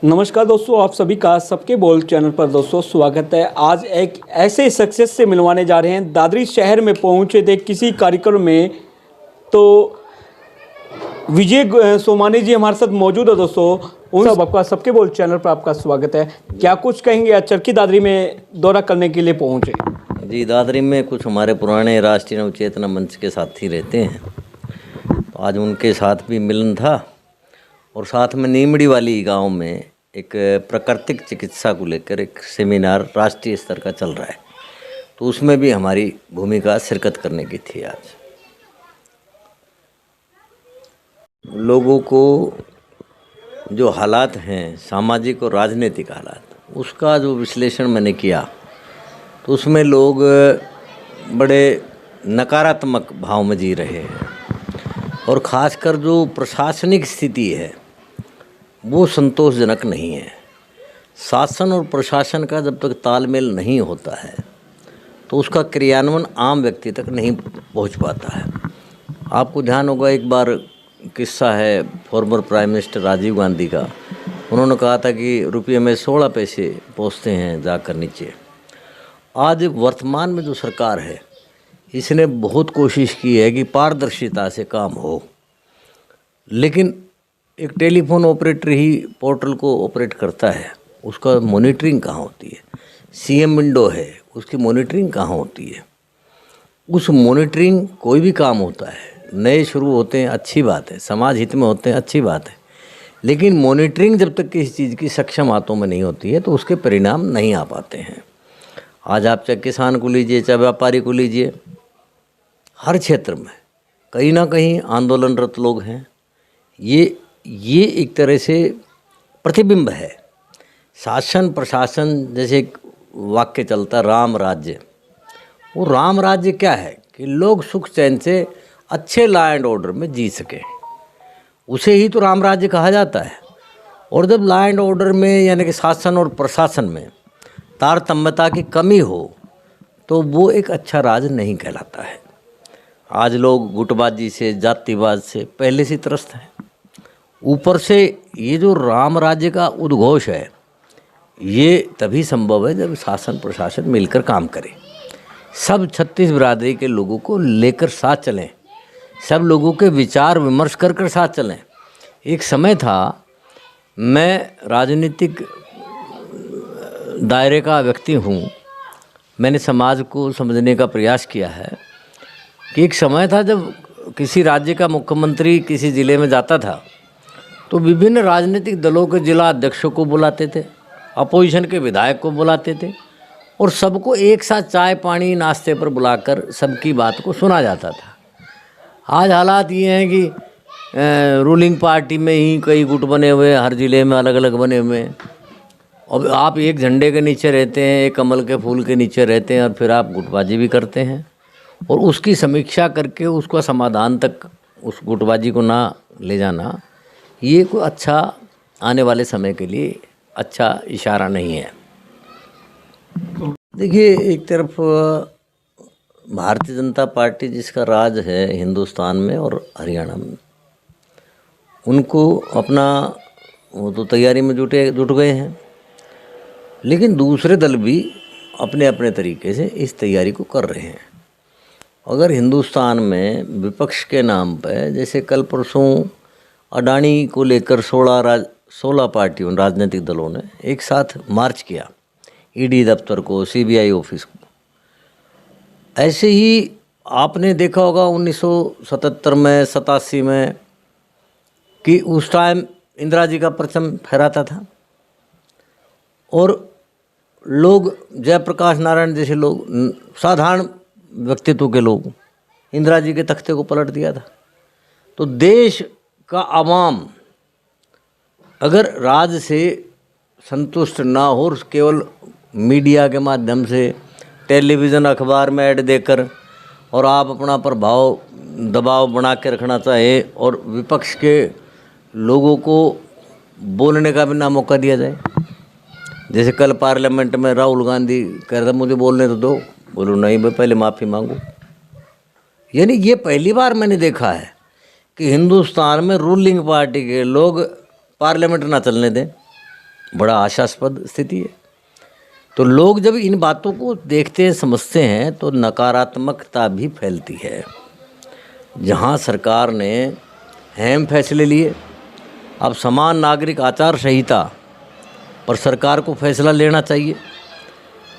नमस्कार दोस्तों, आप सभी का सबके बोल चैनल पर दोस्तों स्वागत है। आज एक ऐसे सक्सेस से मिलवाने जा रहे हैं। दादरी शहर में पहुंचे थे किसी कार्यक्रम में, तो विजय सोमानी जी हमारे साथ मौजूद है दोस्तों। उन सब आपका सबके बोल चैनल पर आपका स्वागत है। क्या कुछ कहेंगे? चरखी दादरी में दौरा करने के लिए पहुंचे जी। दादरी में कुछ हमारे पुराने राष्ट्रीय नवचेतना मंच के साथी रहते हैं, तो आज उनके साथ भी मिलन था। और साथ में नीमड़ी वाली गांव में एक प्राकृतिक चिकित्सा को लेकर एक सेमिनार राष्ट्रीय स्तर का चल रहा है, तो उसमें भी हमारी भूमिका शिरकत करने की थी। आज लोगों को जो हालात हैं, सामाजिक और राजनीतिक हालात, उसका जो विश्लेषण मैंने किया, तो उसमें लोग बड़े नकारात्मक भाव में जी रहे हैं। और ख़ासकर जो प्रशासनिक स्थिति है वो संतोषजनक नहीं है। शासन और प्रशासन का जब तक तालमेल नहीं होता है तो उसका क्रियान्वयन आम व्यक्ति तक नहीं पहुंच पाता है। आपको ध्यान होगा, एक बार किस्सा है former prime minister Rajiv Gandhi का। उन्होंने कहा था कि रुपये में 16 पैसे पहुँचते हैं जाकर नीचे। आज वर्तमान में जो सरकार है, इसने बहुत कोशिश की है कि पारदर्शिता से काम हो, लेकिन एक टेलीफोन ऑपरेटर ही पोर्टल को ऑपरेट करता है, उसका मॉनिटरिंग कहाँ होती है? सीएम विंडो है, उसकी मॉनिटरिंग कहाँ होती है? उस मॉनिटरिंग कोई भी काम होता है, नए शुरू होते हैं, अच्छी बात है, समाज हित में होते हैं, अच्छी बात है, लेकिन मॉनिटरिंग जब तक किसी चीज़ की सक्षम हाथों में नहीं होती है तो उसके परिणाम नहीं आ पाते हैं। आज आप चाहे किसान को लीजिए, चाहे व्यापारी को लीजिए, हर क्षेत्र में कहीं ना कहीं आंदोलनरत लोग हैं। ये एक तरह से प्रतिबिंब है। शासन प्रशासन, जैसे एक वाक्य चलता राम राज्य, वो राम राज्य क्या है कि लोग सुख चैन से अच्छे लॉ एंड ऑर्डर में जी सके, उसे ही तो राम राज्य कहा जाता है। और जब लॉ एंड ऑर्डर में यानी कि शासन और प्रशासन में तारतम्यता की कमी हो तो वो एक अच्छा राज नहीं कहलाता है। आज लोग गुटबाजी से, जातिवाद से पहले से त्रस्त हैं। ऊपर से ये जो राम राज्य का उद्घोष है, ये तभी संभव है जब शासन प्रशासन मिलकर काम करे, सब 36 बिरादरी के लोगों को लेकर साथ चलें, सब लोगों के विचार विमर्श कर साथ चलें। एक समय था, मैं राजनीतिक दायरे का व्यक्ति हूँ, मैंने समाज को समझने का प्रयास किया है कि एक समय था जब किसी राज्य का मुख्यमंत्री किसी ज़िले में जाता था तो विभिन्न राजनीतिक दलों के जिला अध्यक्षों को बुलाते थे, अपोजिशन के विधायक को बुलाते थे, और सबको एक साथ चाय पानी नाश्ते पर बुलाकर सबकी बात को सुना जाता था। आज हालात ये हैं कि रूलिंग पार्टी में ही कई गुट बने हुए, हर ज़िले में अलग अलग बने हुए हैं। अब आप एक झंडे के नीचे रहते हैं, एक कमल के फूल के नीचे रहते हैं, और फिर आप गुटबाजी भी करते हैं, और उसकी समीक्षा करके उसका समाधान तक उस गुटबाजी को ना ले जाना, ये कोई अच्छा आने वाले समय के लिए अच्छा इशारा नहीं है। देखिए, एक तरफ भारतीय जनता पार्टी जिसका राज है हिंदुस्तान में और हरियाणा में, उनको अपना वो तो तैयारी में जुट गए हैं, लेकिन दूसरे दल भी अपने अपने तरीके से इस तैयारी को कर रहे हैं। अगर हिंदुस्तान में विपक्ष के नाम पर, जैसे कल परसों अडानी को लेकर 16 पार्टियों राजनीतिक दलों ने एक साथ मार्च किया ईडी दफ्तर को, सीबीआई ऑफिस को, ऐसे ही आपने देखा होगा 1977 में, 87 में, कि उस टाइम इंदिरा जी का परचम फहराता था, और लोग, जयप्रकाश नारायण जैसे लोग, साधारण व्यक्तित्व के लोग, इंदिरा जी के तख्ते को पलट दिया था। तो देश का आवाम अगर राज से संतुष्ट ना हो, केवल मीडिया के माध्यम से, टेलीविज़न अखबार में ऐड देकर, और आप अपना प्रभाव दबाव बना के रखना चाहे और विपक्ष के लोगों को बोलने का भी ना मौका दिया जाए। जैसे कल पार्लियामेंट में राहुल गांधी कह रहा था मुझे बोलने तो दो, बोलो नहीं भाई पहले माफ़ी मांगो। यानी ये पहली बार मैंने देखा है कि हिंदुस्तान में रूलिंग पार्टी के लोग पार्लियामेंट ना चलने दें, बड़ा आशास्पद स्थिति है। तो लोग जब इन बातों को देखते हैं, समझते हैं, तो नकारात्मकता भी फैलती है। जहां सरकार ने अहम फैसले लिए, अब समान नागरिक आचार संहिता पर सरकार को फैसला लेना चाहिए।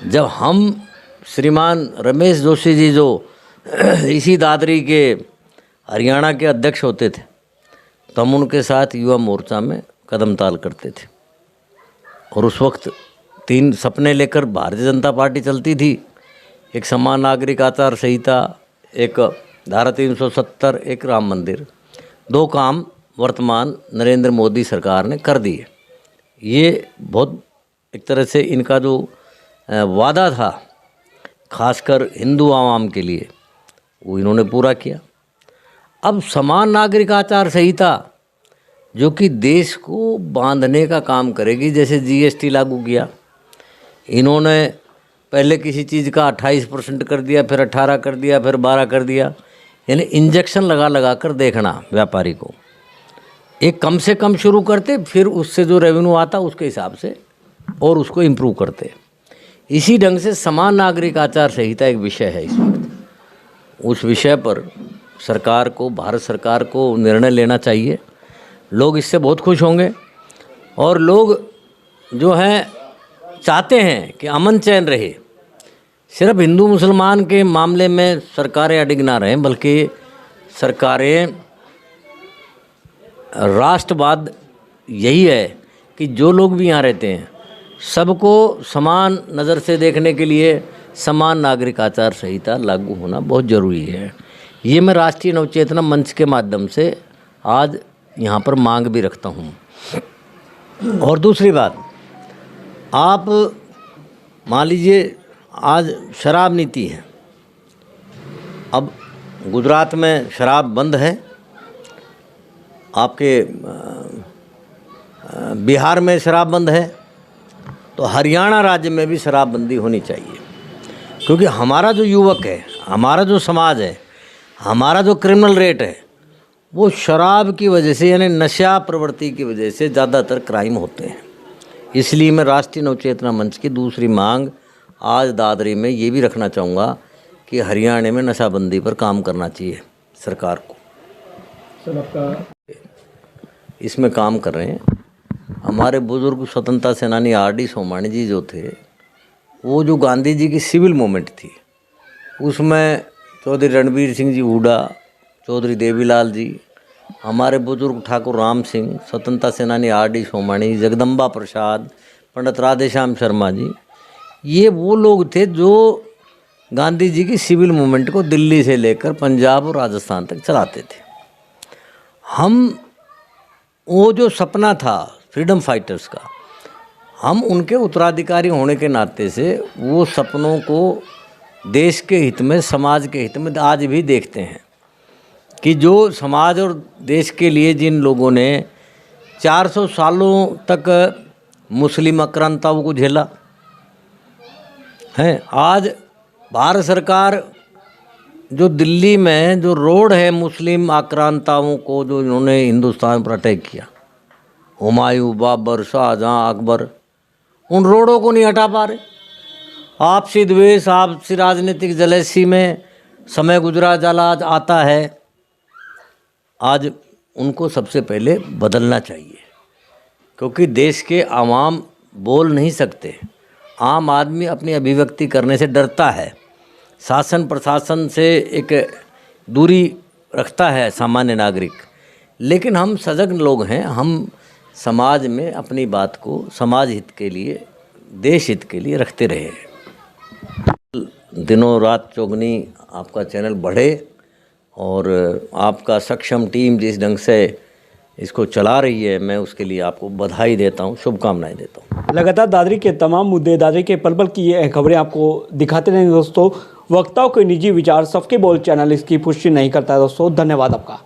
जब हम श्रीमान रमेश जोशी जी जो इसी दादरी के हरियाणा के अध्यक्ष होते थे, तो हम उनके साथ युवा मोर्चा में कदम ताल करते थे। और उस वक्त 3 सपने लेकर भारतीय जनता पार्टी चलती थी। एक समान नागरिक आचार संहिता, एक धारा 370, एक राम मंदिर। 2 काम वर्तमान नरेंद्र मोदी सरकार ने कर दिए। ये बहुत एक तरह से इनका जो वादा था खासकर हिंदू आवाम के लिए, वो इन्होंने पूरा किया। अब समान नागरिक आचार संहिता जो कि देश को बांधने का काम करेगी, जैसे जीएसटी लागू किया इन्होंने, पहले किसी चीज़ का 28% कर दिया, फिर 18 कर दिया, फिर 12 कर दिया, यानी इंजेक्शन लगा कर देखना व्यापारी को। एक कम से कम शुरू करते, फिर उससे जो रेवेन्यू आता उसके हिसाब से और उसको इम्प्रूव करते। इसी ढंग से समान नागरिक आचार संहिता एक विषय है इस वक्त। उस विषय पर सरकार को, भारत सरकार को निर्णय लेना चाहिए। लोग इससे बहुत खुश होंगे और लोग जो हैं चाहते हैं कि अमन चैन रहे। सिर्फ हिंदू मुसलमान के मामले में सरकारें अडिग ना रहें, बल्कि सरकारें, राष्ट्रवाद यही है कि जो लोग भी यहाँ रहते हैं सबको समान नज़र से देखने के लिए समान नागरिक आचार संहिता लागू होना बहुत ज़रूरी है। ये मैं राष्ट्रीय नवचेतना मंच के माध्यम से आज यहाँ पर मांग भी रखता हूँ। और दूसरी बात, आप मान लीजिए आज शराब नीति है, अब गुजरात में शराब बंद है, आपके बिहार में शराब बंद है, तो हरियाणा राज्य में भी शराबबंदी होनी चाहिए। क्योंकि हमारा जो युवक है, हमारा जो समाज है, हमारा जो क्रिमिनल रेट है, वो शराब की वजह से, यानी नशा प्रवृत्ति की वजह से ज़्यादातर क्राइम होते हैं। इसलिए मैं राष्ट्रीय नवचेतना मंच की दूसरी मांग आज दादरी में ये भी रखना चाहूँगा कि हरियाणा में नशाबंदी पर काम करना चाहिए सरकार को। इसमें काम कर रहे हैं हमारे बुजुर्ग स्वतंत्रता सेनानी आर.डी. सोमानी जी जो थे, वो जो गांधी जी की सिविल मूवमेंट थी उसमें चौधरी रणबीर सिंह जी हुड्डा, चौधरी देवीलाल जी, हमारे बुजुर्ग ठाकुर राम सिंह, स्वतंत्रता सेनानी आर.डी. सोमानी, जगदम्बा प्रसाद, पंडित राधेश्याम शर्मा जी, ये वो लोग थे जो गांधी जी की सिविल मूवमेंट को दिल्ली से लेकर पंजाब और राजस्थान तक चलाते थे। हम वो जो सपना था फ्रीडम फाइटर्स का, हम उनके उत्तराधिकारी होने के नाते से वो सपनों को देश के हित में, समाज के हित में आज भी देखते हैं कि जो समाज और देश के लिए जिन लोगों ने 400 सालों तक मुस्लिम आक्रांताओं को झेला है, आज भारत सरकार जो दिल्ली में जो रोड है मुस्लिम आक्रांताओं को जो इन्होंने हिंदुस्तान पर अटैक किया, हुमायूं, बाबर, शाहजहां, अकबर, उन रोडों को नहीं हटा पा रहे। आपसी द्वेष, आपसी राजनीतिक जलैसी में समय गुजरा चला आता है। आज उनको सबसे पहले बदलना चाहिए, क्योंकि देश के आवाम बोल नहीं सकते। आम आदमी अपनी अभिव्यक्ति करने से डरता है, शासन प्रशासन से एक दूरी रखता है सामान्य नागरिक। लेकिन हम सजग लोग हैं, हम समाज में अपनी बात को समाज हित के लिए, देश हित के लिए रखते रहे। दिनों रात चौगनी आपका चैनल बढ़े और आपका सक्षम टीम जिस ढंग से इसको चला रही है, मैं उसके लिए आपको बधाई देता हूँ, शुभकामनाएं देता हूँ। लगातार दादरी के तमाम मुद्दे, दादरी के पल पल की ये खबरें आपको दिखाते रहेंगे दोस्तों। वक्ताओं के निजी विचार सबके बोल चैनल इसकी पुष्टि नहीं करता है दोस्तों। धन्यवाद आपका।